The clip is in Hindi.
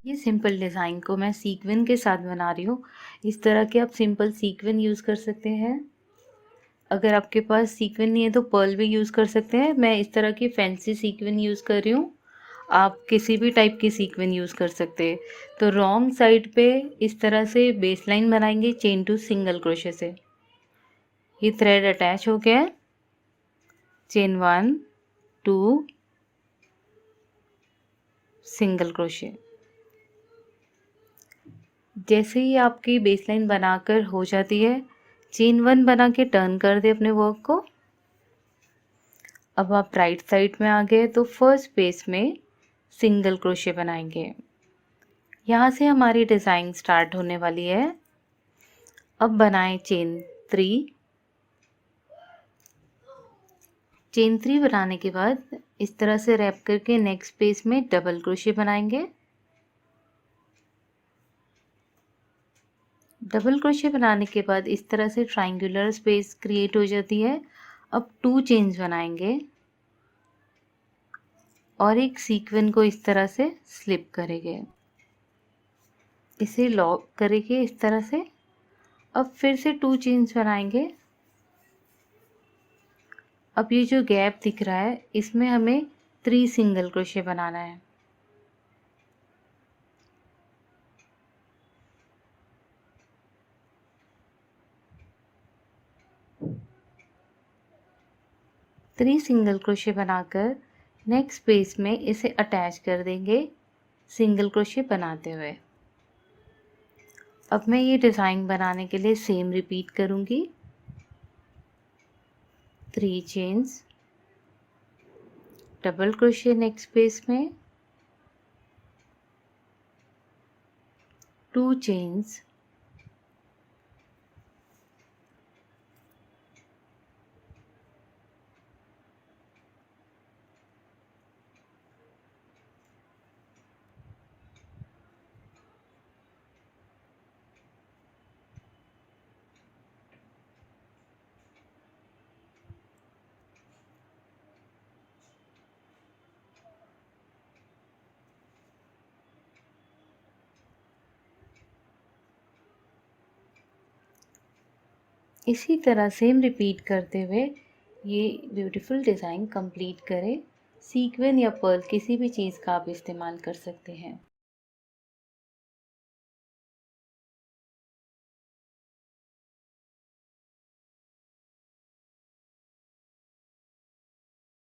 ये सिंपल डिज़ाइन को मैं सीक्वेंस के साथ बना रही हूँ। इस तरह के आप सिंपल सीक्वेंस यूज़ कर सकते हैं। अगर आपके पास सीक्वेंस नहीं है तो पर्ल भी यूज़ कर सकते हैं। मैं इस तरह की फैंसी सीक्वेंस यूज़ कर रही हूँ। आप किसी भी टाइप की सीक्वेंस यूज़ कर सकते हैं। तो रॉन्ग साइड पे इस तरह से बेस लाइन बनाएंगे चेन टू सिंगल क्रोशे से। ये थ्रेड अटैच हो गया है। Chain 1 2 single crochet. जैसे ही आपकी बेसलाइन बनाकर हो जाती है, चेन 1 बना के टर्न कर दे अपने वर्क को। अब आप राइट साइड में आ गए तो फर्स्ट पेज में सिंगल क्रोशे बनाएंगे। यहाँ से हमारी डिज़ाइन स्टार्ट होने वाली है। अब बनाएं चेन 3। चेन 3 बनाने के बाद इस तरह से रैप करके नेक्स्ट पेज में डबल क्रोशे बनाएंगे। डबल क्रोशे बनाने के बाद इस तरह से ट्रायंगुलर स्पेस क्रिएट हो जाती है। अब 2 चेन्स बनाएंगे और एक सीक्वेंस को इस तरह से स्लिप करेंगे। इसे लॉक करेंगे इस तरह से। अब फिर से 2 चेन्स बनाएंगे। अब ये जो गैप दिख रहा है इसमें हमें 3 सिंगल क्रोशे बनाना है। थ्री सिंगल क्रोशे बनाकर नेक्स्ट पेज में इसे अटैच कर देंगे सिंगल क्रोशे बनाते हुए। अब मैं ये डिज़ाइन बनाने के लिए सेम रिपीट करूँगी। 3 chains, double crochet next page में, 2 चेन्स, इसी तरह सेम रिपीट करते हुए ये ब्यूटीफुल डिज़ाइन कंप्लीट करें। सीक्वेंस या पर्ल किसी भी चीज़ का आप इस्तेमाल कर सकते हैं।